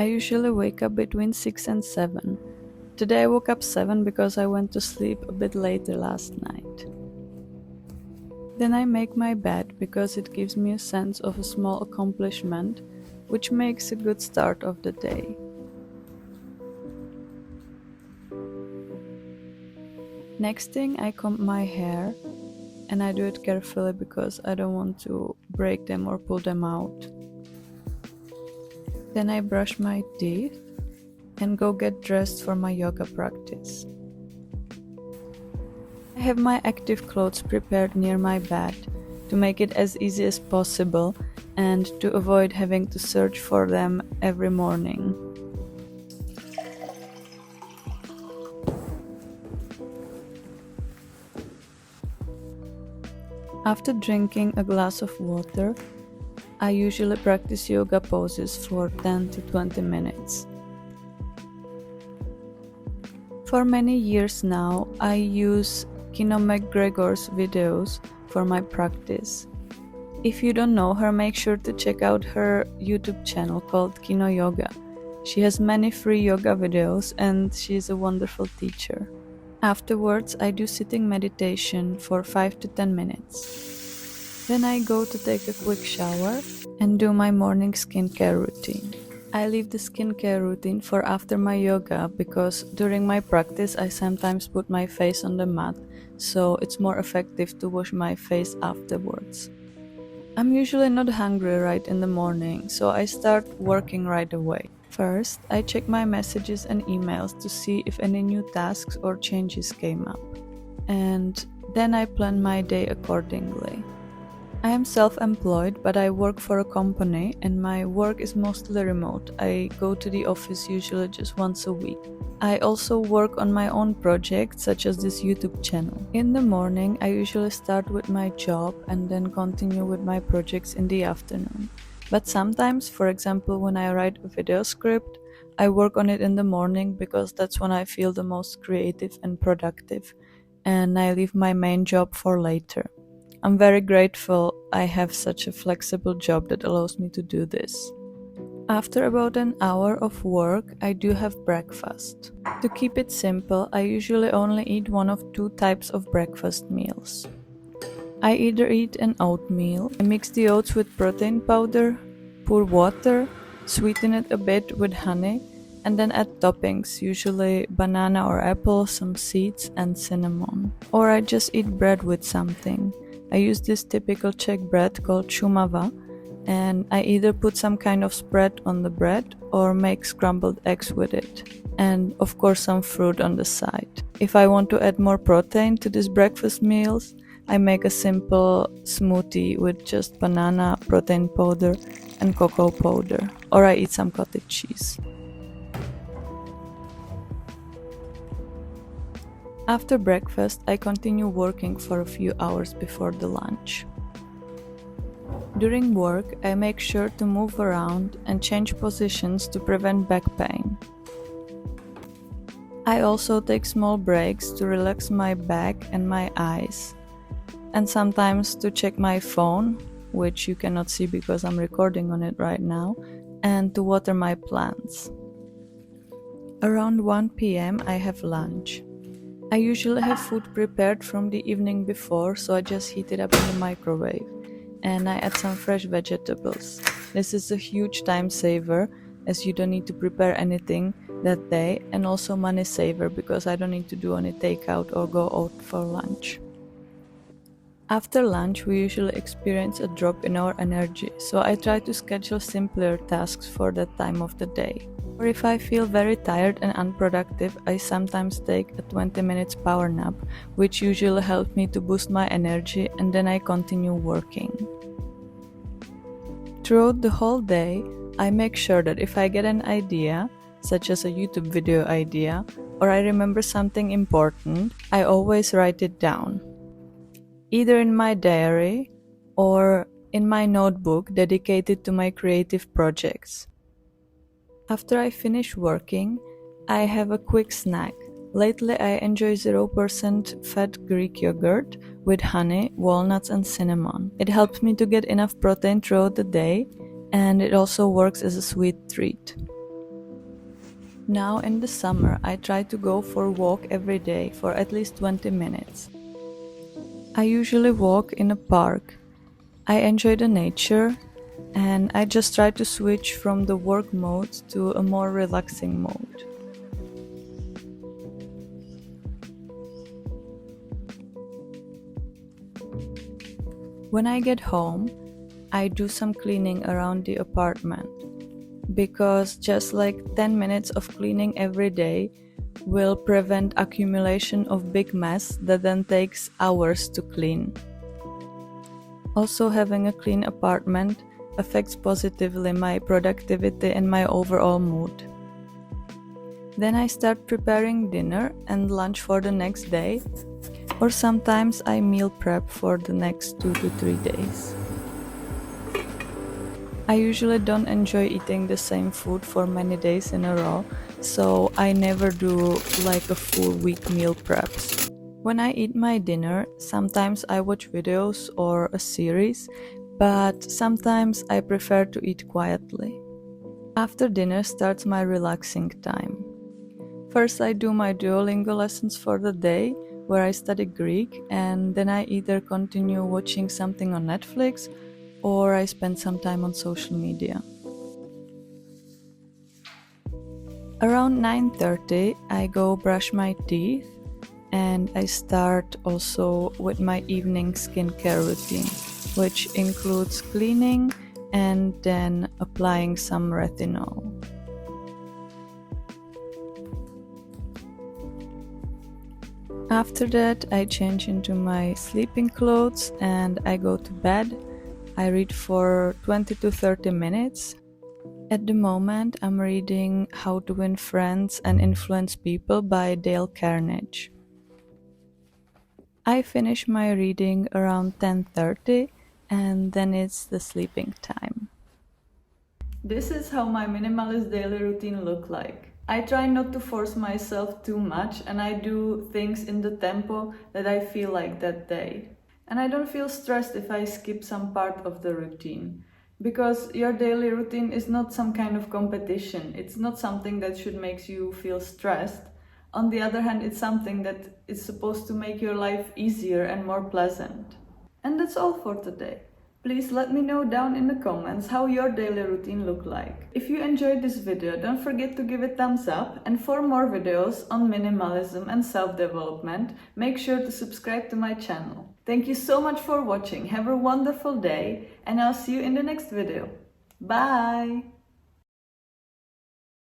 I usually wake up between 6 and 7. Today I woke up 7 because I went to sleep a bit later last night. Then I make my bed because it gives me a sense of a small accomplishment, which makes a good start of the day. Next thing, I comb my hair, and I do it carefully because I don't want to break them or pull them out. Then I brush my teeth and go get dressed for my yoga practice. I have my active clothes prepared near my bed to make it as easy as possible and to avoid having to search for them every morning. After drinking a glass of water, I usually practice yoga poses for 10 to 20 minutes. For many years now, I use Kino McGregor's videos for my practice. If you don't know her, make sure to check out her YouTube channel called Kino Yoga. She has many free yoga videos and she is a wonderful teacher. Afterwards, I do sitting meditation for 5 to 10 minutes. Then I go to take a quick shower and do my morning skincare routine. I leave the skincare routine for after my yoga because during my practice I sometimes put my face on the mat, so it's more effective to wash my face afterwards. I'm usually not hungry right in the morning, so I start working right away. First, I check my messages and emails to see if any new tasks or changes came up, and then I plan my day accordingly. I am self-employed, but I work for a company and my work is mostly remote. I go to the office usually just once a week. I also work on my own projects, such as this YouTube channel. In the morning, I usually start with my job and then continue with my projects in the afternoon. But sometimes, for example, when I write a video script, I work on it in the morning because that's when I feel the most creative and productive, and I leave my main job for later. I'm very grateful I have such a flexible job that allows me to do this. After about an hour of work, I do have breakfast. To keep it simple, I usually only eat one of two types of breakfast meals. I either eat an oatmeal, I mix the oats with protein powder, pour water, sweeten it a bit with honey, and then add toppings, usually banana or apple, some seeds, and cinnamon. Or I just eat bread with something. I use this typical Czech bread called shumava, and I either put some kind of spread on the bread or make scrambled eggs with it, and of course some fruit on the side. If I want to add more protein to these breakfast meals, I make a simple smoothie with just banana, protein powder, and cocoa powder, or I eat some cottage cheese. After breakfast, I continue working for a few hours before the lunch. During work, I make sure to move around and change positions to prevent back pain. I also take small breaks to relax my back and my eyes, and sometimes to check my phone, which you cannot see because I'm recording on it right now, and to water my plants. Around 1 p.m. I have lunch. I usually have food prepared from the evening before, so I just heat it up in the microwave, and I add some fresh vegetables. This is a huge time saver, as you don't need to prepare anything that day, and also money saver because I don't need to do any takeout or go out for lunch. After lunch, we usually experience a drop in our energy, so I try to schedule simpler tasks for that time of the day. Or if I feel very tired and unproductive, I sometimes take a 20 minutes power nap, which usually helps me to boost my energy, and then I continue working. Throughout the whole day, I make sure that if I get an idea, such as a YouTube video idea, or I remember something important, I always write it down, either in my diary or in my notebook dedicated to my creative projects. After I finish working, I have a quick snack. Lately I enjoy 0% fat Greek yogurt with honey, walnuts and cinnamon. It helps me to get enough protein throughout the day, and it also works as a sweet treat. Now in the summer, I try to go for a walk every day for at least 20 minutes. I usually walk in a park. I enjoy the nature and I just try to switch from the work mode to a more relaxing mode. When I get home, I do some cleaning around the apartment because just like 10 minutes of cleaning every day will prevent accumulation of big mess that then takes hours to clean. Also, having a clean apartment affects positively my productivity and my overall mood. Then I start preparing dinner and lunch for the next day, or sometimes I meal prep for the next 2 to 3 days. I usually don't enjoy eating the same food for many days in a row, so I never do like a full week meal preps. When I eat my dinner, sometimes I watch videos or a series, but sometimes I prefer to eat quietly. After dinner starts my relaxing time. First I do my Duolingo lessons for the day, where I study Greek, and then I either continue watching something on Netflix or I spend some time on social media. Around 9:30 I go brush my teeth and I start also with my evening skincare routine, which includes cleaning and then applying some retinol. After that, I change into my sleeping clothes and I go to bed. I read for 20 to 30 minutes. At the moment, I'm reading How to Win Friends and Influence People by Dale Carnegie. I finish my reading around 10:30 and then it's the sleeping time. This is how my minimalist daily routine look like. I try not to force myself too much and I do things in the tempo that I feel like that day. And I don't feel stressed if I skip some part of the routine. Because your daily routine is not some kind of competition. It's not something that should make you feel stressed. On the other hand, it's something that is supposed to make your life easier and more pleasant. And that's all for today. Please let me know down in the comments how your daily routine look like. If you enjoyed this video, don't forget to give it thumbs up, and for more videos on minimalism and self-development, make sure to subscribe to my channel. Thank you so much for watching, have a wonderful day, and I'll see you in the next video. Bye!